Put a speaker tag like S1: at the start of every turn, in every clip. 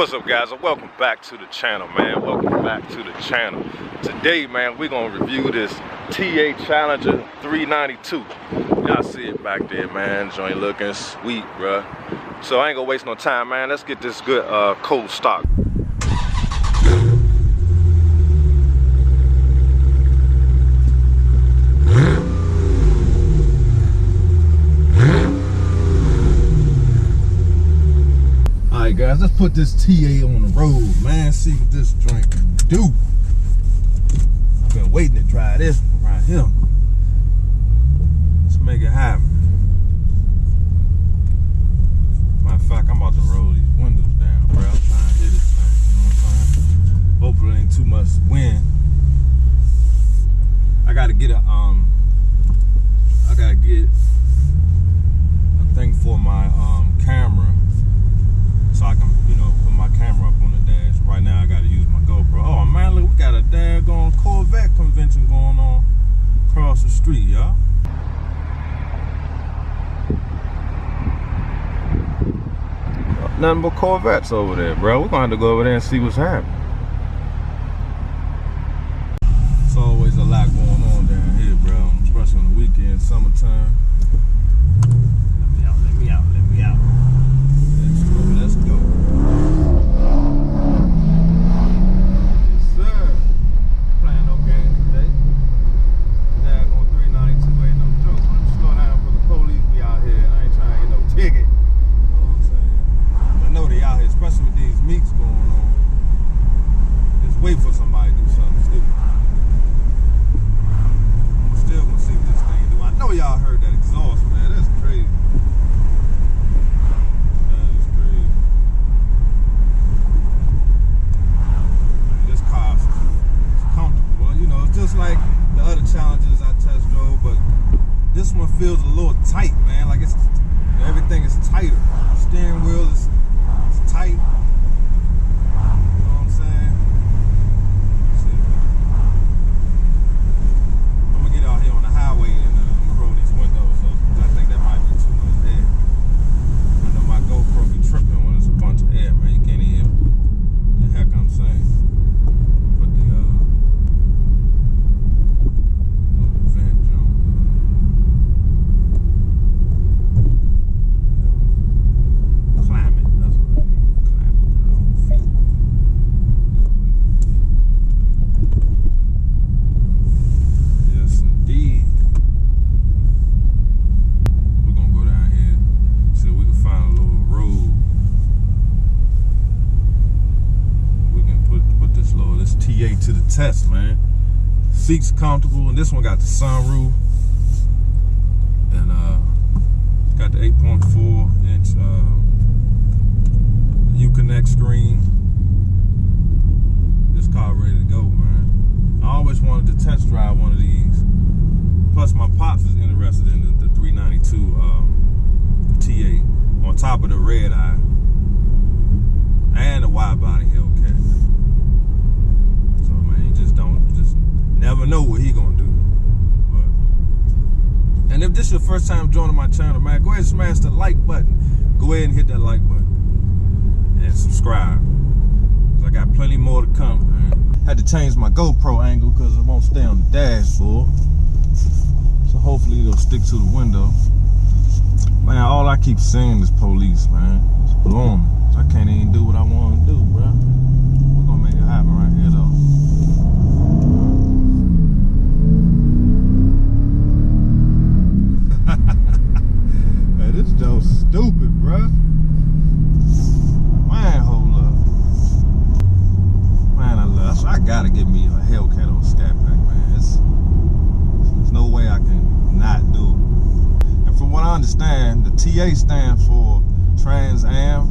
S1: What's up, guys, and welcome back to the channel, man. Welcome back to the channel. Today, man, we're gonna review this TA Challenger 392. Y'all see it back there, man. Joint looking sweet, bruh. So I ain't gonna waste no time, man. Let's get this good cold stock. Alright, guys, let's put this TA on the road, man. See what this joint can do. I've been waiting to try this one right here. Let's make it happen. Matter of fact, I'm about to roll these windows down, bro. I'm trying to hit this thing, you know what I'm saying? Hopefully it ain't too much wind. I gotta get a thing for my camera, so I can, you know, put my camera up on the dash. Right now I gotta use my GoPro. Oh man, look, we got a daggone Corvette convention going on across the street, y'all. Nothing but Corvettes over there, bro. We're gonna have to go over there and see what's happening. It's always a lot going on down here, bro, especially on the weekend, summertime. Let me out. Let's go. Yes, sir. Playing no games today. Daggone 392 ain't no joke. Let me slow down for the police be out here. I ain't trying to get no ticket. You know what I'm saying? I know they out here, especially with these meets going on. Just wait for somebody to do something stupid. I'm still gonna see what this thing do. I know y'all heard that exhaust, man. That's crazy. Just like the other Challengers I test drove, but this one feels a little tight, man. Like it's everything is tighter. The steering wheel is tight. You know what I'm saying? I'm gonna get out here on the highway and I'm gonna roll these windows up. I think that might be too much air. I know my GoPro be tripping when there's a bunch of air, man. You can't even hear the heck I'm saying. But the to the test, man. Seats comfortable, and this one got the sunroof, and got the 8.4-inch Uconnect screen. This car ready to go, man. I always wanted to test drive one of these. Plus, my pops is interested in the 392 TA on top of the red eye and the wide body Hellcat. Just never know what he gonna do. But, and if this is your first time joining my channel, man, go ahead and smash the like button. Go ahead and hit that like button and subscribe, because I got plenty more to come, man. Had to change my GoPro angle because it won't stay on the dashboard, so hopefully it'll stick to the window. Man, all I keep seeing is police, man. It's blowing me. I can't even do what I want to do, bro. We're gonna make it happen right here, though. Man, this joke's stupid, bruh. Man, hold up. Man, I gotta get me a Hellcat on Scat Pack, man. There's no way I can not do it. And from what I understand, the TA stands for Trans Am.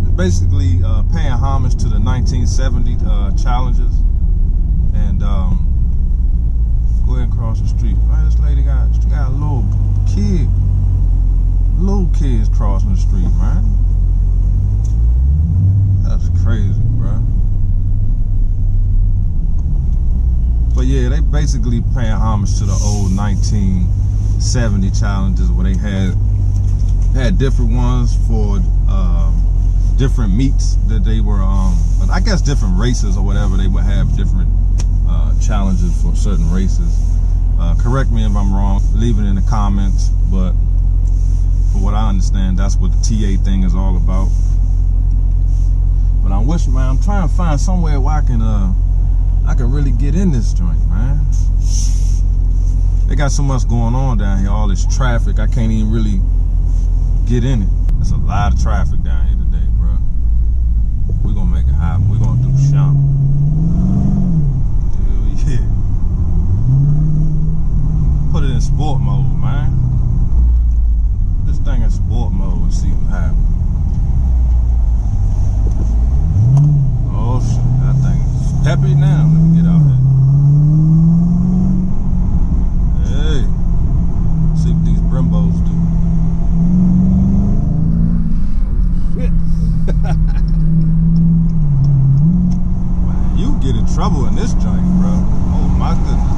S1: It's basically paying homage to the 1970 Challengers. And go ahead and cross the street. Man, this lady got a little kid. Little kids crossing the street, man. That's crazy, bro. But yeah, they basically paying homage to the old 1970 Challengers, where they had different ones for different meets that they were, but I guess different races or whatever, they would have different challenges for certain races. Correct me if I'm wrong, leave it in the comments, but for what I understand, that's what the TA thing is all about. But I wish, man, I'm trying to find somewhere where I can really get in this joint, man. They got so much going on down here, all this traffic, I can't even really get in it. There's a lot of traffic down here today, bro. We're gonna make it happen. We're gonna do something. Hell yeah. Put it in sport mode, man. Put this thing in sport mode and see what happens. Oh shit, that thing is peppy now. Let me get out here. Hey, see what these Brimbos do. Oh shit. Man, you get in trouble in this joint, bro. Oh my goodness.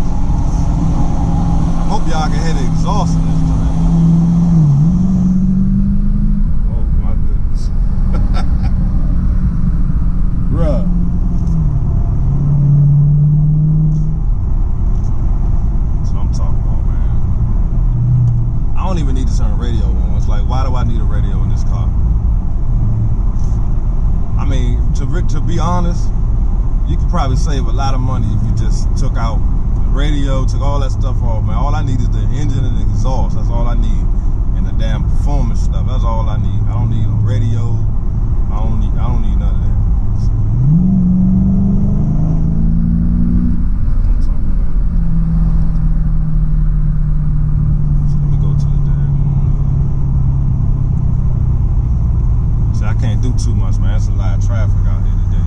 S1: I hope y'all can hear the exhaust in this joint. Oh my goodness. Bruh. That's what I'm talking about, man. I don't even need to turn the radio on. It's like, why do I need a radio in this car? I mean, to be honest, you could probably save a lot of money if you just took out the radio, took all that stuff off, man. All I need is the engine and the exhaust. That's all I need. And the damn performance stuff. That's all I need. I don't need no radio. I don't need none of that. Do too much, man. There's a lot of traffic out here today.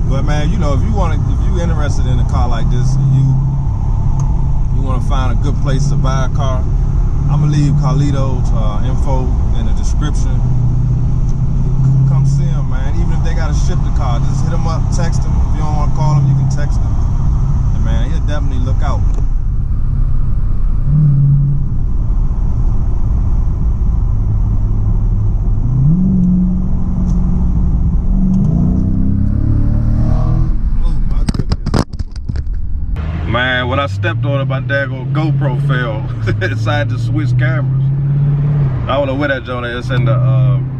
S1: But man, you know, if you interested in a car like this, and you want to find a good place to buy a car, I'm gonna leave Carlito's info in the description. Come see him, man. Even if they gotta ship the car, just hit him up, text him. If you don't want to call him, you can text him. And man, he'll definitely look out. Man, when I stepped on it, my daggone GoPro fell. It decided to switch cameras. I don't know where that joint is. It's in the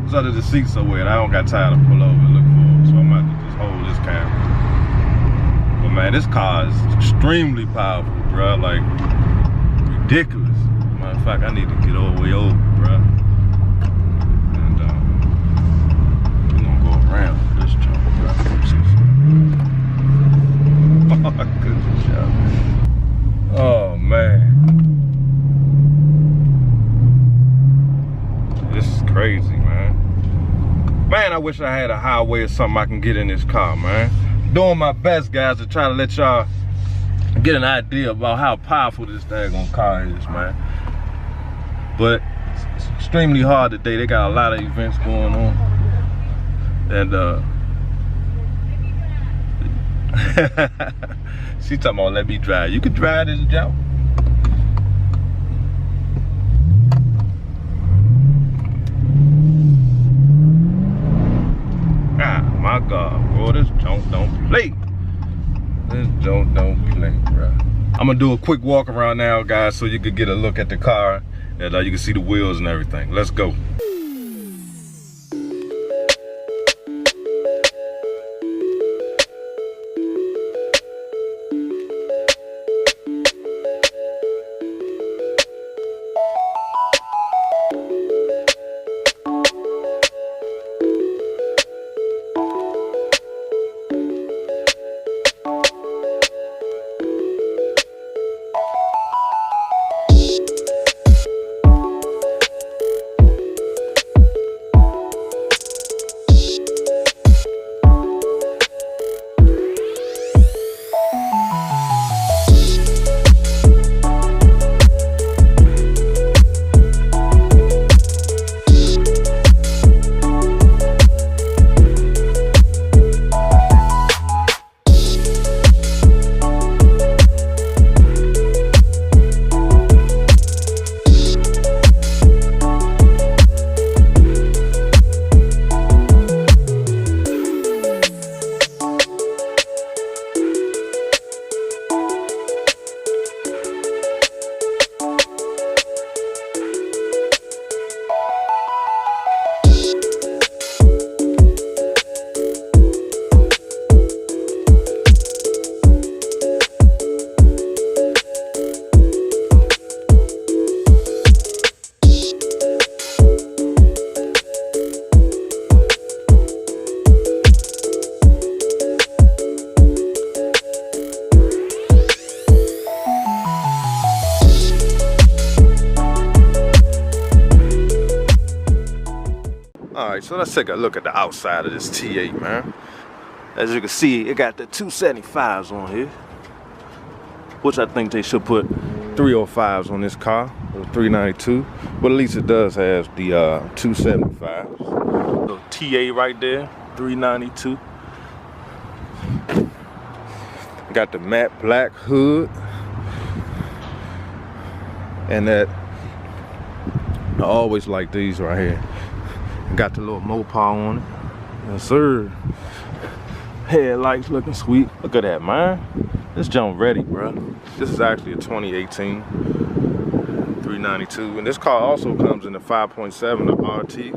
S1: it's under the seat somewhere, and I don't got time to pull over and look for it, so I'm gonna have to just hold this camera. But man, this car is extremely powerful, bro. Like ridiculous. Matter of fact, I need to get all the way over, bro. And we're gonna go around this joint, bro. Oh, good job. Oh man, this is crazy, man. Man, I wish I had a highway or something I can get in this car, man. Doing my best, guys, to try to let y'all get an idea about how powerful this daggone car is, man. But it's extremely hard today. They got a lot of events going on, and she talking about let me drive. You could drive this job. Ah, my God, bro, this joint don't play. This joint don't play, bro. I'm gonna do a quick walk around now, guys, so you could get a look at the car and you can see the wheels and everything. Let's go. Alright, so let's take a look at the outside of this T8, man. As you can see, it got the 275s on here, which I think they should put 305s on this car, or 392. But at least it does have the 275s. So T8 right there, 392. Got the matte black hood, and that I always like these right here. Got the little Mopar on it. Yes, sir. Headlights looking sweet. Look at that, man. This junk ready, bro. This is actually a 2018 392, and this car also comes in the 5.7 of RT.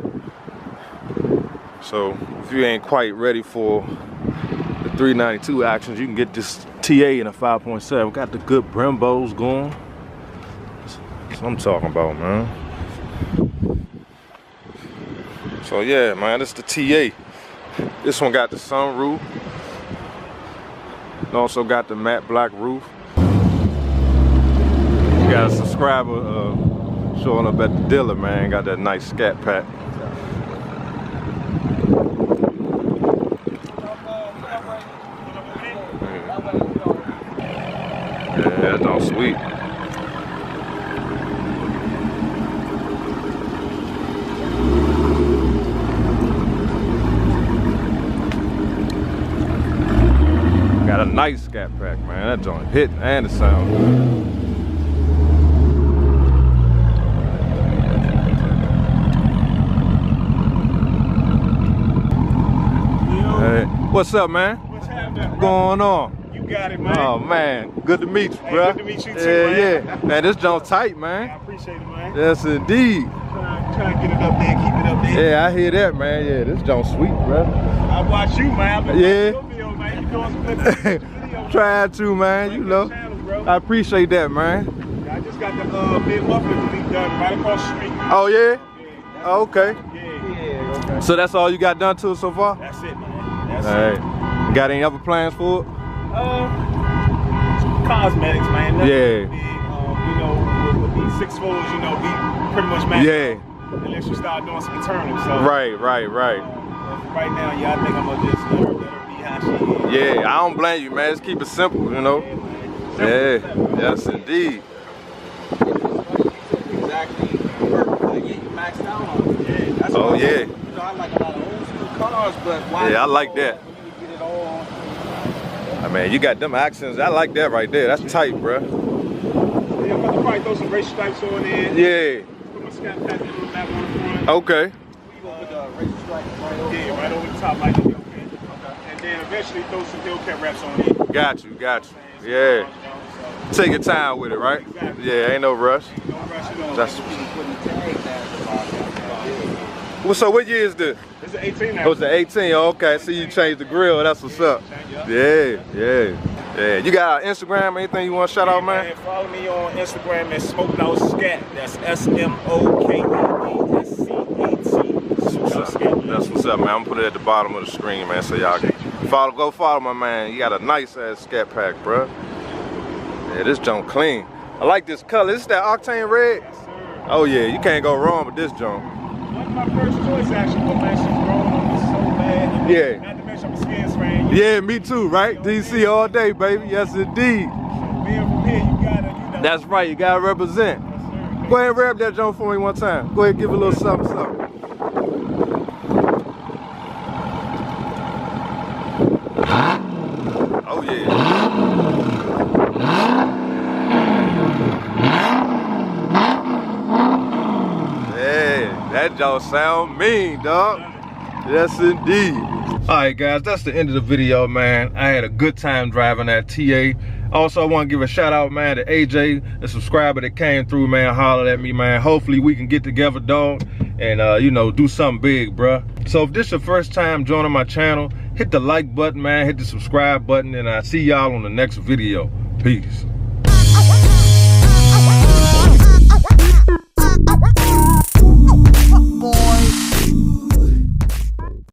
S1: So if you ain't quite ready for the 392 actions, you can get this TA in a 5.7. Got the good Brembos going. That's what I'm talking about, man. So yeah, man, this is the TA. This one got the sunroof. It also got the matte black roof. You got a subscriber showing up at the dealer, man. Got that nice scat pack. Yeah, that's all sweet. Got a nice scat pack, man. That joint hit and the sound. Hey, what's up, man?
S2: What's happening?
S1: What's going on?
S2: You got it, man.
S1: Oh man, good to meet you,
S2: Hey,
S1: bro.
S2: good to meet you too, man.
S1: Yeah. Man, this joint tight, man.
S2: I appreciate it, man.
S1: Yes, indeed.
S2: Trying to get it up there, keep it up there.
S1: Yeah, I hear that, man. Yeah, this joint sweet, bro.
S2: I watch you, man. I've been
S1: Yeah.
S2: watching your video, man. You doing some good videos.
S1: Trying to, man. You know.
S2: Channel, bro.
S1: I appreciate that, man.
S2: I just got the big muffler thing done right across the street.
S1: Oh yeah. Oh, okay.
S2: Yeah, okay.
S1: So that's all you got done to it so far?
S2: That's it, man. That's
S1: All right. You got any other plans for it?
S2: it. Cosmetics, man. Nothing
S1: Yeah.
S2: big. You know, with these 6-4s, you know, we pretty much match.
S1: Yeah.
S2: Unless you start doing some internal. So.
S1: Right.
S2: Right now, yeah, I think I'm gonna just let her be how she is.
S1: Yeah, I don't blame you, man. Just keep it simple, you know. Yeah. Yes, indeed.
S3: Exactly. Like, you maxed out on it.
S2: Yeah, that's
S1: Oh
S2: what
S1: yeah.
S3: You know, I like a lot of old school cars, but why?
S1: Yeah, I like that.
S3: When you get it all.
S1: I mean, you got them accents. I like that right there. That's tight, bro.
S2: Yeah, I'm about to probably throw some race stripes on there.
S1: Yeah.
S2: Put my scat pack on the back on the front.
S1: Okay.
S3: You gonna put the race stripes right over?
S2: Yeah, right over the top like a Hellcat. Okay. And then eventually throw some Hellcat wraps on it.
S1: Got you. Yeah. Take your time with it, right?
S2: Exactly.
S1: Yeah, ain't no rush.
S2: Don't rush it on.
S1: That's.
S3: Putting the tag
S1: Well, so what year is this?
S2: It's an 18 now.
S1: Oh, it's the 18. Oh, okay. See, you changed the grill. That's what's up. Yeah. You got Instagram? Anything you want to shout out, man?
S2: Follow me on Instagram at Smoked Out Scat. That's SMOKEDSCAT.
S1: That's what's up, man. I'm gonna put it at the bottom of the screen, man, so y'all can go follow my man. You got a nice ass scat pack, bro. Yeah, this junk clean. I like this color. This is that octane red.
S2: Yes, sir.
S1: Oh yeah, you can't go wrong with this junk.
S2: One of my first choice actually, but man, she's growing on me so bad.
S1: Yeah.
S2: Not to mention I'm a Skins fan.
S1: Yeah, me too, right? DC all day, baby. Yes, indeed.
S2: Being from here, you gotta, you know.
S1: That's right. You gotta represent.
S2: Yes, sir.
S1: Go ahead and rap that junk for me one time. Go ahead and give it a little something, something. Oh yeah. Hey, that junk sound mean, dog. Yes, indeed. All right, guys, that's the end of the video, man. I had a good time driving that TA. Also, I want to give a shout out, man, to AJ, a subscriber that came through, man, hollered at me, man. Hopefully we can get together, dog, and you know, do something big, bruh. So if this is your first time joining my channel, hit the like button, man, hit the subscribe button, and I'll see y'all on the next video. Peace.